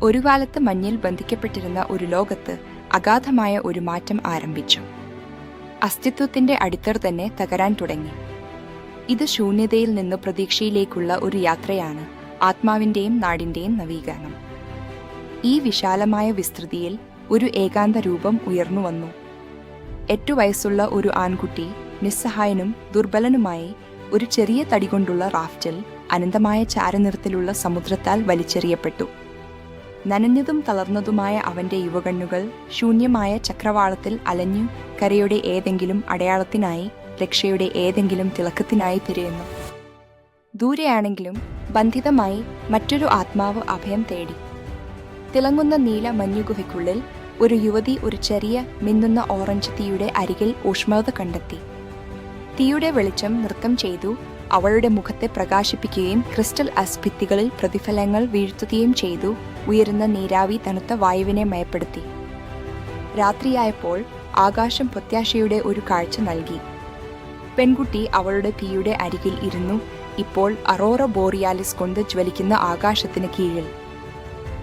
ഒരു കാലത്ത് മഞ്ഞിൽ ബന്ധിക്കപ്പെട്ടിരുന്ന ഒരു ലോകത്ത് അഗാധമായ ഒരു മാറ്റം ആരംഭിച്ചു. അസ്തിത്വത്തിന്റെ അടിത്തറ തന്നെ തകരാൻ തുടങ്ങി. ഇത് ശൂന്യതയിൽ നിന്ന് പ്രതീക്ഷയിലേക്കുള്ള ഒരു യാത്രയാണ്, ആത്മാവിന്റെയും നാടിന്റെയും നവീകരണം. ഈ വിശാലമായ വിസ്തൃതിയിൽ ഒരു ഏകാന്ത രൂപം ഉയർന്നു വന്നു. 8 വയസ്സുള്ള ഒരു ആൺകുട്ടി നിസ്സഹായനും ദുർബലനുമായി ഒരു ചെറിയ തടി കൊണ്ടുള്ള റാഫ്റ്റിൽ അനന്തമായ ചാരനിറത്തിലുള്ള സമുദ്രത്താൽ വലിച്ചെറിയപ്പെട്ടു. നനഞ്ഞതും തളർന്നതുമായ അവന്റെ യുവകണ്ണുകൾ ശൂന്യമായ ചക്രവാളത്തിൽ അലഞ്ഞു കരയുടെ ഏതെങ്കിലും അടയാളത്തിനായി, രക്ഷയുടെ ഏതെങ്കിലും തിളക്കത്തിനായി തിരയുന്നു. ദൂരെയാണെങ്കിലും ബന്ധിതമായി മറ്റൊരു ആത്മാവ് അഭയം തേടി. തിളങ്ങുന്ന നീല മഞ്ഞുഗുഹയ്ക്കുള്ളിൽ ഒരു യുവതി ഒരു ചെറിയ മിന്നുന്ന ഓറഞ്ച് തീയുടെ അരികിൽ ഊഷ്മളത കണ്ടെത്തി. തീയുടെ വെളിച്ചം നൃത്തം ചെയ്തു അവളുടെ മുഖത്തെ പ്രകാശിപ്പിക്കുകയും ക്രിസ്റ്റൽ അസ്ഭിത്തികളിൽ പ്രതിഫലങ്ങൾ വീഴ്ത്തുകയും ചെയ്തു. ഉയരുന്ന നീരാവി തണുത്ത വായുവിനെ മയപ്പെടുത്തി. രാത്രിയായപ്പോൾ ആകാശം പ്രത്യാശയുടെ ഒരു കാഴ്ച നൽകി. പെൺകുട്ടി അവളുടെ തീയുടെ അരികിൽ ഇരുന്നു. ഇപ്പോൾ അറോറ ബോറിയാലിസ് കൊണ്ട് ജ്വലിക്കുന്ന ആകാശത്തിന് കീഴിൽ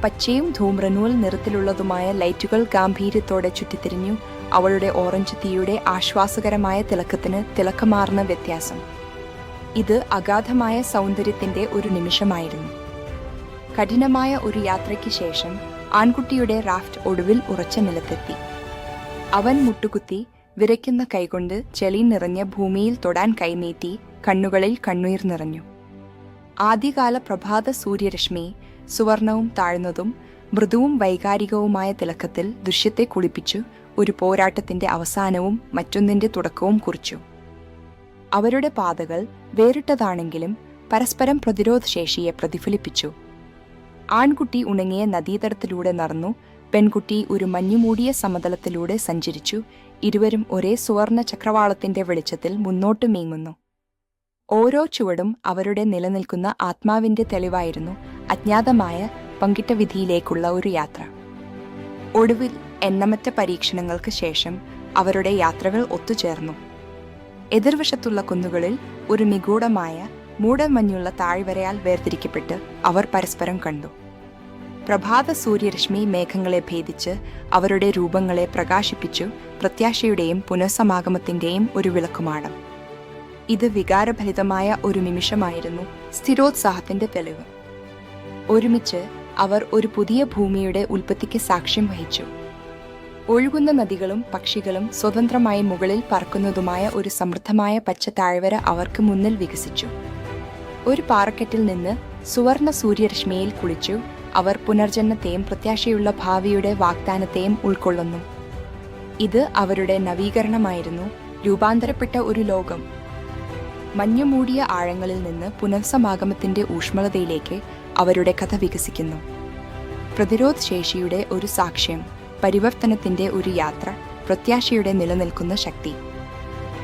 പച്ചയും ധൂമ്രനൂൽ നിറത്തിലുള്ളതുമായ ലൈറ്റുകൾ ഗാംഭീര്യത്തോടെ ചുറ്റിത്തിരിഞ്ഞു. അവളുടെ ഓറഞ്ച് തീയുടെ ആശ്വാസകരമായ തിളക്കത്തിന് തിളക്കമാർന്ന വ്യത്യാസം. ഇത് അഗാധമായ സൗന്ദര്യത്തിന്റെ ഒരു നിമിഷമായിരുന്നു. കഠിനമായ ഒരു യാത്രയ്ക്ക് ശേഷം ആൺകുട്ടിയുടെ റാഫ്റ്റ് ഒടുവിൽ ഉറച്ച നിലത്തെത്തി. അവൻ മുട്ടുകുത്തി വിറയ്ക്കുന്ന കൈകൊണ്ട് ചെളി നിറഞ്ഞ ഭൂമിയിൽ തൊടാൻ കൈനീട്ടി. കണ്ണുകളിൽ കണ്ണുനീർ നിറഞ്ഞു. ആദ്യകാല പ്രഭാത സൂര്യരശ്മി സുവർണവും താഴ്ന്നതും മൃദുവും വൈകാരികവുമായ തിളക്കത്തിൽ ദൃശ്യത്തെ കുളിപ്പിച്ചു. ഒരു പോരാട്ടത്തിന്റെ അവസാനവും മറ്റൊന്നിന്റെ തുടക്കവും കുറിച്ചു. അവരുടെ പാതകൾ വേറിട്ടതാണെങ്കിലും പരസ്പരം പ്രതിരോധശേഷിയെ പ്രതിഫലിപ്പിച്ചു. ആൺകുട്ടി ഉണങ്ങിയ നദീതടത്തിലൂടെ നടന്നു. പെൺകുട്ടി ഒരു മഞ്ഞുമൂടിയ സമതലത്തിലൂടെ സഞ്ചരിച്ചു. ഇരുവരും ഒരേ സുവർണ ചക്രവാളത്തിന്റെ വെളിച്ചത്തിൽ മുന്നോട്ട് നീങ്ങുന്നു. ഓരോ ചുവടും അവരുടെ നിലനിൽക്കുന്ന ആത്മാവിന്റെ തെളിവായിരുന്നു. അജ്ഞാതമായ പങ്കിട്ട വിധിയിലേക്കുള്ള ഒരു യാത്ര. ഒടുവിൽ എണ്ണമറ്റ പരീക്ഷണങ്ങൾക്ക് ശേഷം അവരുടെ യാത്രകൾ ഒത്തുചേർന്നു. എതിർവശത്തുള്ള കുന്നുകളിൽ ഒരു നിഗൂഢമായ മൂടമഞ്ഞുള്ള താഴ്വരയാൽ വേർതിരിക്കപ്പെട്ട് അവർ പരസ്പരം കണ്ടു. പ്രഭാത സൂര്യരശ്മി മേഘങ്ങളെ ഭേദിച്ച് അവരുടെ രൂപങ്ങളെ പ്രകാശിപ്പിച്ചു. പ്രത്യാശയുടെയും പുനഃസമാഗമത്തിന്റെയും ഒരു വിളക്കുമാടം. ഇത് വികാരഭരിതമായ ഒരു നിമിഷമായിരുന്നു, സ്ഥിരോത്സാഹത്തിന്റെ തെളിവ്. ഒരുമിച്ച് അവർ ഒരു പുതിയ ഭൂമിയുടെ ഉൽപ്പത്തിക്ക് സാക്ഷ്യം വഹിച്ചു. ഒഴുകുന്ന നദികളും പക്ഷികളും സ്വതന്ത്രമായി മുകളിൽ പറക്കുന്നതുമായ ഒരു സമൃദ്ധമായ പച്ച താഴ്വര അവർക്ക് മുന്നിൽ വികസിച്ചു. ഒരു പാറക്കെട്ടിൽ നിന്ന് സുവർണ സൂര്യരശ്മിയിൽ കുളിച്ചു. അവർ പുനർജന്മത്തെയും പ്രത്യാശയുള്ള ഭാവിയുടെ വാഗ്ദാനത്തെയും ഉൾക്കൊള്ളുന്നു. ഇത് അവരുടെ നവീകരണമായിരുന്നു, രൂപാന്തരപ്പെട്ട ഒരു ലോകം. മഞ്ഞുമൂടിയ ആഴങ്ങളിൽ നിന്ന് പുനഃസമാഗമത്തിന്റെ ഊഷ്മളതയിലേക്ക് അവരുടെ കഥ വികസിക്കുന്നു. പ്രതിരോധശേഷിയുടെ ഒരു സാക്ഷ്യം, പരിവർത്തനത്തിന്റെ ഒരു യാത്ര, പ്രത്യാശയുടെ നിലനിൽക്കുന്ന ശക്തി.